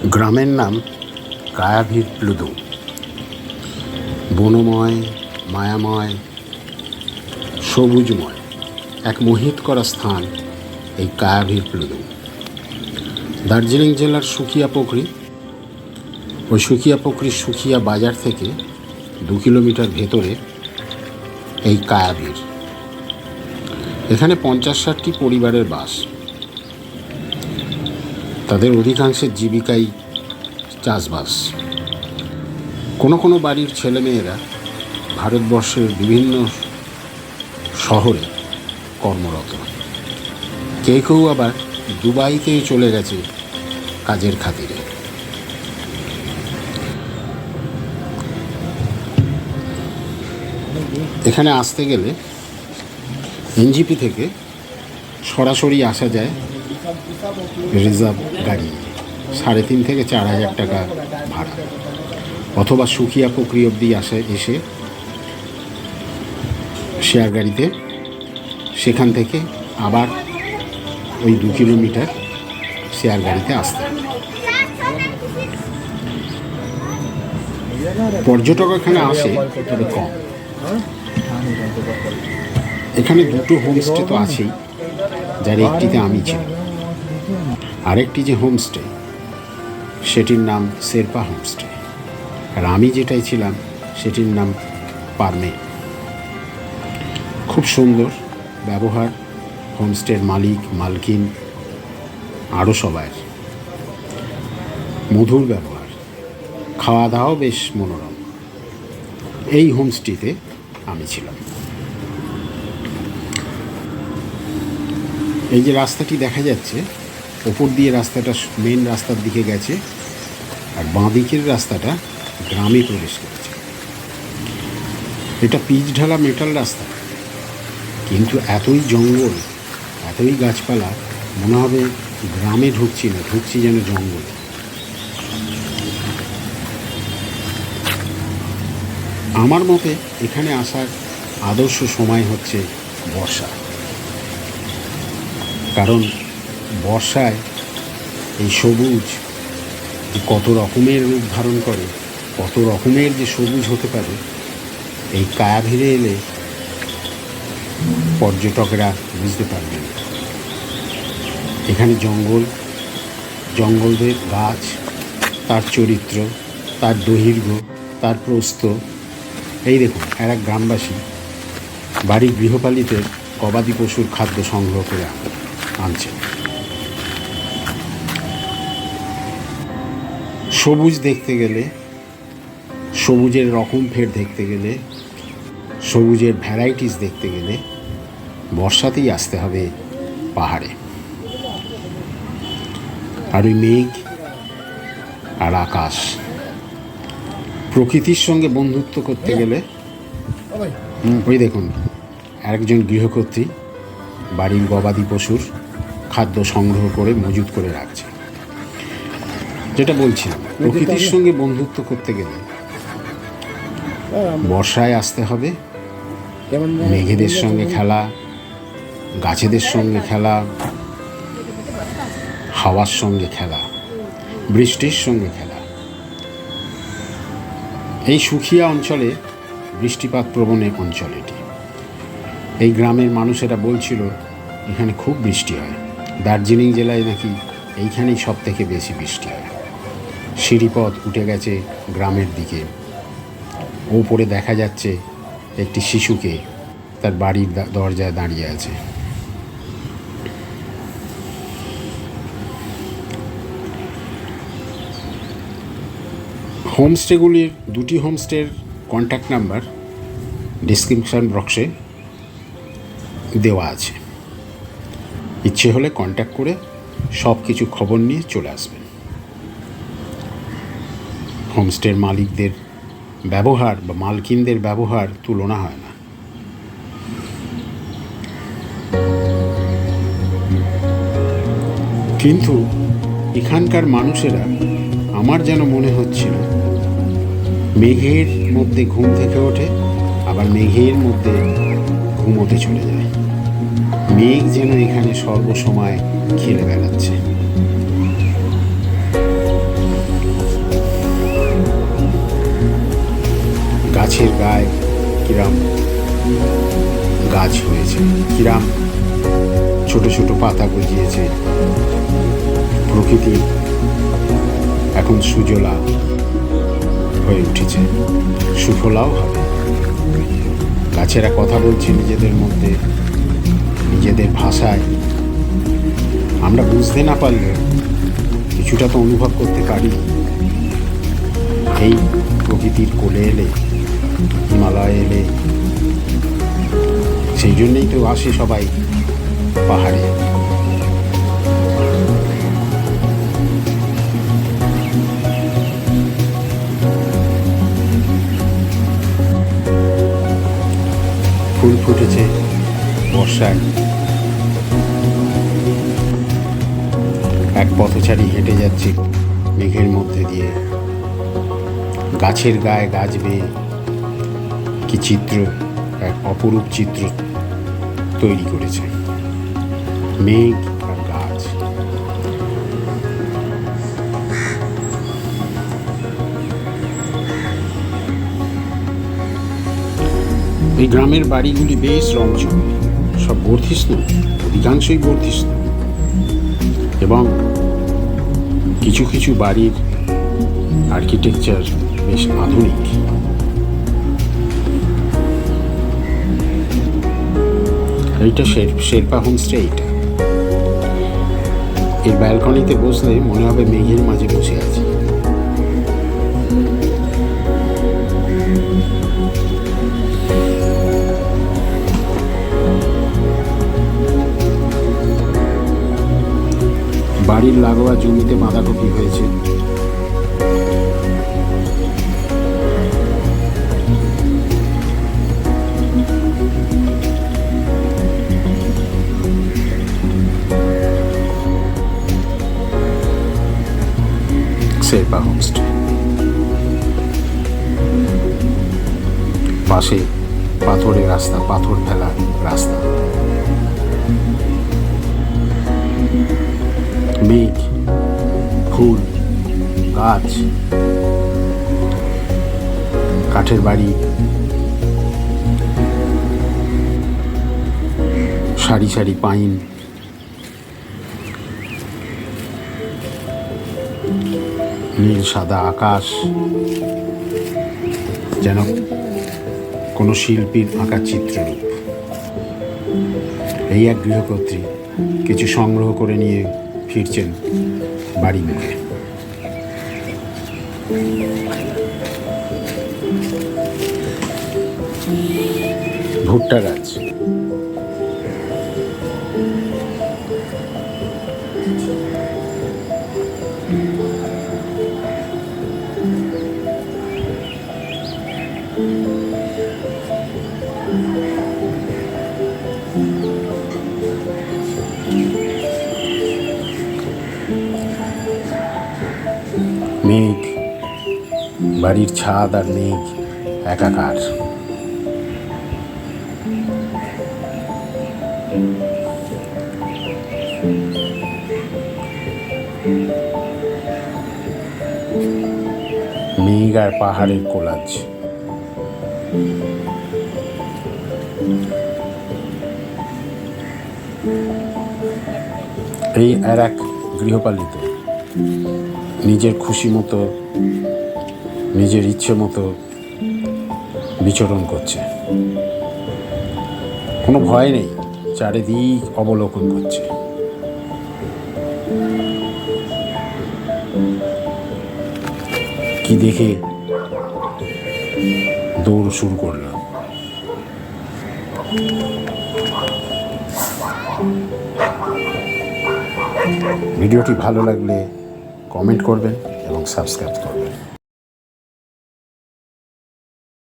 গ্রামের নাম কায়াভির প্লুদু। বনময়, মায়াময়, সবুজময় এক মোহিত করা স্থান এই কায়াভির প্লুদু। দার্জিলিং জেলার সুকিয়া পোখরি, ওই সুকিয়া পোখরির সুকিয়া বাজার থেকে 2 কিলোমিটার ভেতরে এই কায়াভির। এখানে 50-60টি পরিবারের বাস। তাদের অধিকাংশের জীবিকাই চাষবাস। কোনো কোনো বাড়ির ছেলেমেয়েরা ভারতবর্ষের বিভিন্ন শহরে কর্মরত। কেউ আবার দুবাইতে চলে গেছে কাজের খাতিরে। এখানে আসতে গেলে এনজিপি থেকে সরাসরি আসা যায় রিজার্ভ গাড়ি, 3.5 থেকে 4 হাজার টাকা ভাড়া, অথবা সুকিয়া পোখরি অবধি এসে শেয়ার গাড়িতে, সেখান থেকে আবার ওই 2 কিলোমিটার শেয়ার গাড়িতে আসতে হবে। পর্যটক এখানে আসে, তবে কম। এখানে 2টো হোমস্টে তো আছেই, যার একটিতে আমি ছিলাম। আরেকটি যে হোমস্টে, সেটির নাম শেরপা হোমস্টে, আর আমি যেটাই ছিলাম সেটির নাম পারমে। খুব সুন্দর ব্যবহার হোমস্টের মালিক, মালকিন, আরও সবাই মধুর ব্যবহার। খাওয়া দাওয়াও বেশ মনোরম। এই হোমস্টেতে আমি ছিলাম। এই যে রাস্তাটি দেখা যাচ্ছে, ওপর দিয়ে রাস্তাটা মেন রাস্তার দিকে গেছে, আর বাঁ দিকের রাস্তাটা গ্রামে প্রবেশ করেছে। এটা পিচ ঢালা মেটাল রাস্তা, কিন্তু এতই জঙ্গল, এতই গাছপালা, মনে হবে গ্রামে ঢুকছি না, ঢুকছি যেন জঙ্গলে। আমার মতে এখানে আসার আদর্শ সময় হচ্ছে বর্ষা, কারণ বর্ষায় এই সবুজ কত রকমের রূপ ধারণ করে, কত রকমের যে সবুজ হতে পারে, এই কায়াভিরে এলে পর্যটকরা বুঝতে পারবেন। এখানে জঙ্গলের গাছ, তার চরিত্র, তার দৈর্ঘ্য, তার প্রস্থ। এই দেখুন, এক গ্রামবাসী বাড়ির গৃহপালিতের গবাদি পশুর খাদ্য সংগ্রহ করে আনছে। সবুজ দেখতে গেলে, সবুজের রকম ফের দেখতে গেলে, সবুজের ভ্যারাইটিস দেখতে গেলে বর্ষাতেই আসতে হবে পাহাড়ে। আর ওই মেঘ আর আকাশ, প্রকৃতির সঙ্গে বন্ধুত্ব করতে গেলে, ওই দেখুন একজন গৃহকর্ত্রী বাড়ির গবাদি পশুর খাদ্য সংগ্রহ করে মজুত করে রাখছে। যেটা বলছিলাম, প্রকৃতির সঙ্গে বন্ধুত্ব করতে গেলে বর্ষায় আসতে হবে। মেঘেদের সঙ্গে খেলা, গাছেদের সঙ্গে খেলা, হাওয়ার সঙ্গে খেলা, বৃষ্টির সঙ্গে খেলা। এই সুকিয়া অঞ্চলে বৃষ্টিপাত প্রবণ অঞ্চল এটি। এই গ্রামের মানুষেরা বলছিল এখানে খুব বৃষ্টি হয়। দার্জিলিং জেলায় নাকি এইখানেই সব থেকে বেশি বৃষ্টি হয়। সিঁড়িপথ উঠে গেছে গ্রামের দিকে। ওপরে দেখা যাচ্ছে একটি শিশুকে তার বাড়ির দরজায় দাঁড়িয়ে আছে। হোমস্টেগুলির 2টি হোমস্টের কন্ট্যাক্ট নাম্বার ডিসক্রিপশন বক্সে দেওয়া আছে। ইচ্ছে হলে কন্ট্যাক্ট করে সব কিছু খবর নিয়ে চলে আসবেন। হোমস্টের মালিকদের ব্যবহার বা মালকিনদের ব্যবহার তুলনা হয় না। কিন্তু এখানকার মানুষেরা, আমার যেন মনে হচ্ছিল, মেঘের মধ্যে ঘুম থেকে ওঠে, আবার মেঘের মধ্যে ঘুমোতে চলে যায়। মেঘ যেন এখানে সর্বসময় খেলে বেড়াচ্ছে। গাছের গায়ে কিরাম গাছ হয়েছে, কিরাম ছোট ছোট পাতা গজিয়েছে। প্রকৃতি এখন সুজলা হয়ে উঠেছে, সুফলাও হবে। গাছেরা কথা বলছে নিজেদের মধ্যে, নিজেদের ভাষায়। আমরা বুঝতে না পারলে কিছুটা তো অনুভব করতে পারি। এই প্রকৃতির কোলে এলে, হিমালয় এলে, সেই জন্যেই তো আসে সবাই পাহাড়ে। ফুল ফুটেছে বর্ষায়। এক পথচারী হেঁটে যাচ্ছে মেঘের মধ্যে দিয়ে, গাছের গায়ে গাছ বেয়ে কি চিত্র, এক অপরূপ চিত্র তৈরি করেছে মেঘ আর গাছ। এই গ্রামের বাড়িগুলি বেশ রংচঙে, সব বর্ধিষ্ণু, অধিকাংশই বর্ধিষ্ণু, এবং কিছু কিছু বাড়ির আর্কিটেকচার বেশ আধুনিক। এইটা শেরপা হোমস্টে। এইটা এর ব্যালকনিতে বসলে মনে হবে মেঘের মাঝে বসে আছি। বাড়ির লাগোয়া জমিতে বাঁধাকপি হয়েছে। শেরপা হোমস্টে। পাশে পাথরের রাস্তা, পাথর ফেলা রাস্তা। মেঘ, ফুল, গাছ, কাঠের বাড়ি, সারি সারি পাইন, নীল সাদা আকাশ, যেন কোনো শিল্পীর আঁকা চিত্ররূপ। এই এক গৃহকর্ত্রী কিছু সংগ্রহ করে নিয়ে ফিরছেন বাড়ি মুখে। ভুট্টা গাছ, মেঘ, বাড়ির ছাদ আর মেঘ একাকার। মেঘ আর পাহাড়ের কোলাজ। এই আর এক গৃহপালিত, নিজের খুশি মতো, নিজের ইচ্ছে মতো বিচরণ করছে, কোনো ভয় নেই, চারিদিক অবলোকন করছে। কি দেখে দৌড় শুরু করলাম। ভিডিওটি ভালো লাগলে কমেন্ট করবেন এবং সাবস্ক্রাইব করবেন।